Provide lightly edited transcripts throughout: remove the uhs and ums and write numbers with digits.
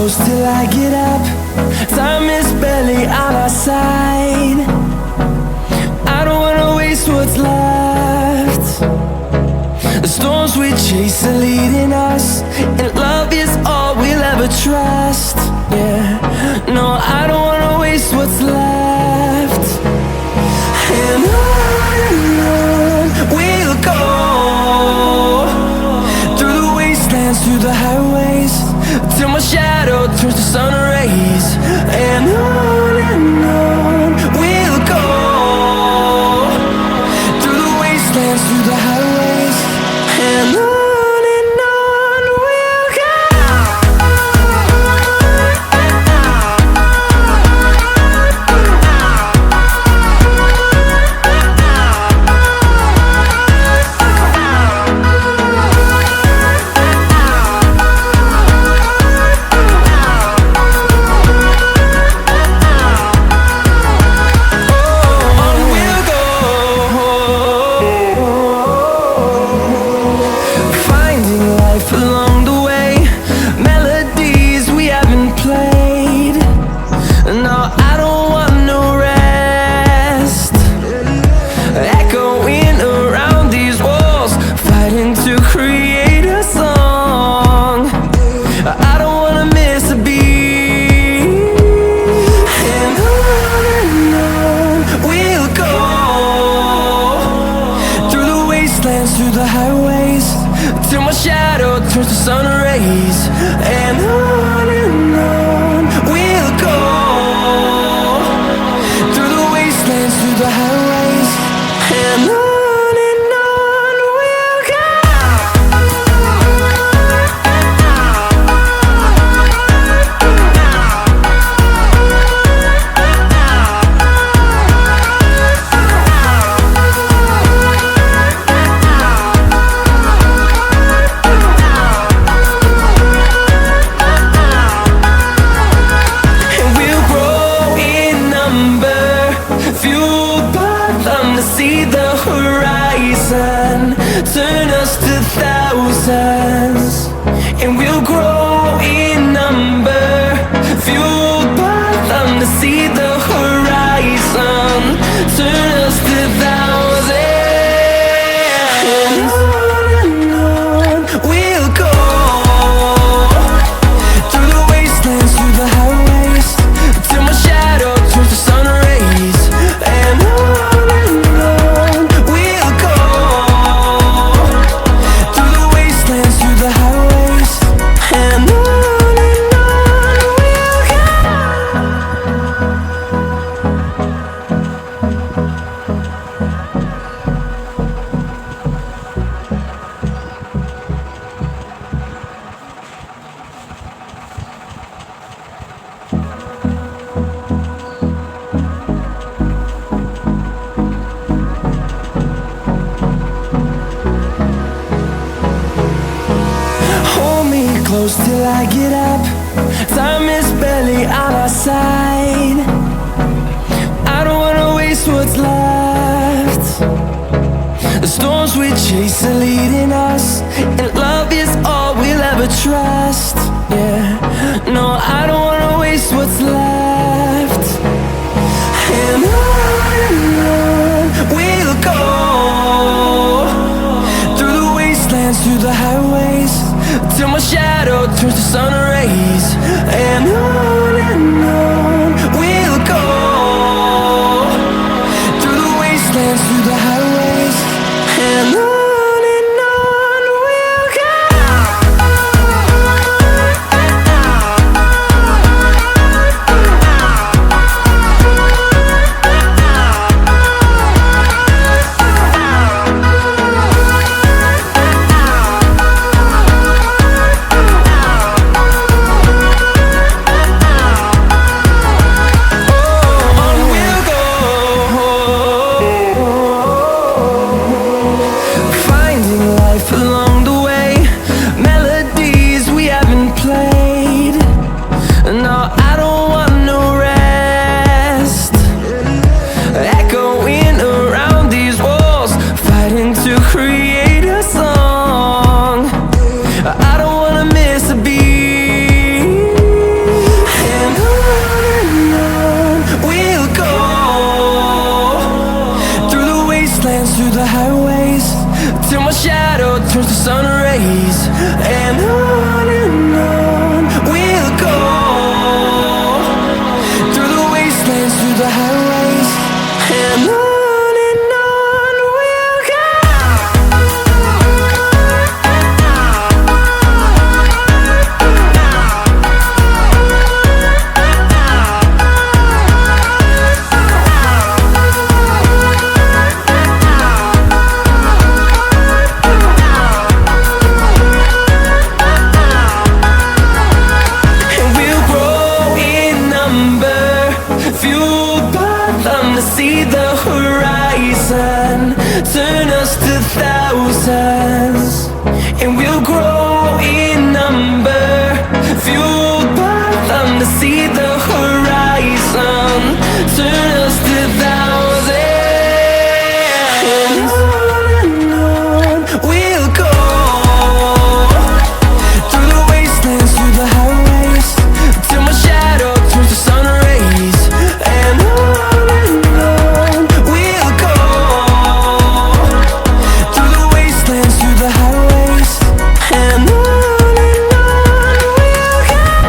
close till I get up. Time is barely on our side. I don't wanna waste what's left. The storms we chase are leading us, and love is all we'll ever trust. Yeah, no, I don't wanna waste what's left. And on we'll go, through the wastelands, through the highways, till my shadow turns to sun rays. And on we'll go, through the wastelands, through the highways, and on we'll go. Along the way, melodies we haven't played. No, I don't want no rest. Echoing around these walls, fighting to create a song. I don't wanna miss a beat. And on we'll go, through the wastelands, through the highways, till my shadow turns to sun rays. And on we'll go, through the wastelands, through the highways, and on we'll go. See the horizon, turn us to thousands, and we'll grow in number, fueled by them to see the horizon, turn us to thousands. And on we'll go, through the wastelands, through the highways, till my shadow turns to sun rays. And close till I get up. Time is barely on our side. I don't wanna waste what's left. The storms we chase are leading us, and love is all we'll ever trust. Yeah, no, I don't wanna waste what's left. And on we'll go, through the wastelands, through the highways, till my shadow turns to sun rays. And on we'll go, through the wastelands, through the highways, and on to see the horizon, turn us to thousands, and we'll grow in number, fueled by them to see the horizon, turn us to thousands, and on we'll go, through the wastelands, through the highways, till my shadow turns to sun rays, and on we'll go, through the wastelands, through the highways, and on we'll go.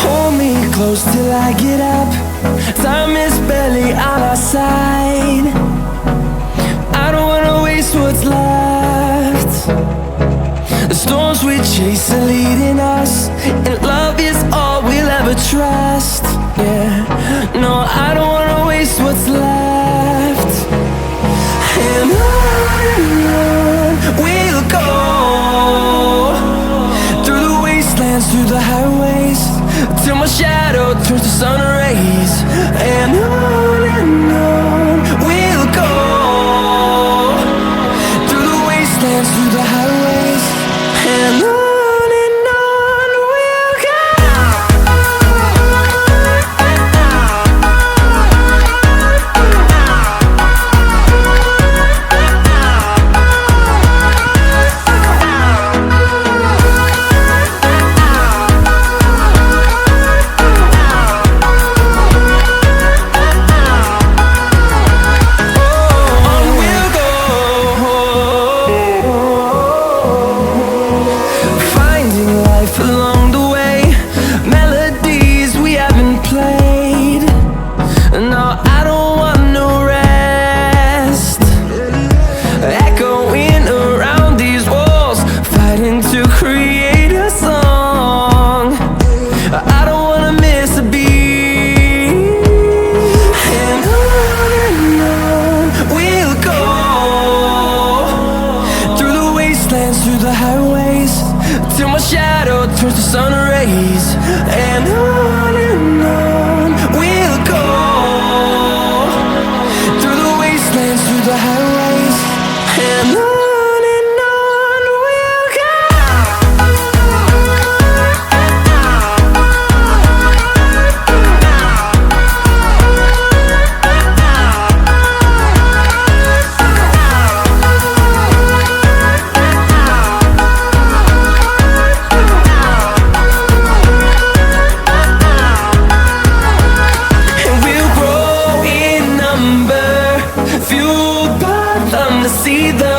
Hold me close till I get up. Time is barely on our side. I don't wanna waste what's left. The storms we chase are leading us, and love is all we'll ever trust. Yeah, no, I don't wanna waste what's left. And on we'll go, through the wastelands, through the highways, till my shadow turns to sun rays, and on we'll go, through the wastelands, through the highways, and on we'll go. Along the way, melodies we haven't played. No, I don't want no rest. Echoing around these walls, fighting to create a song. I don't wanna miss a beat. And on we'll go, through the wastelands, through the highways, till my shadow turns to sun rays, and on we'll go, through the wastelands, through the highways, and on we'll go. Fueled by them to see the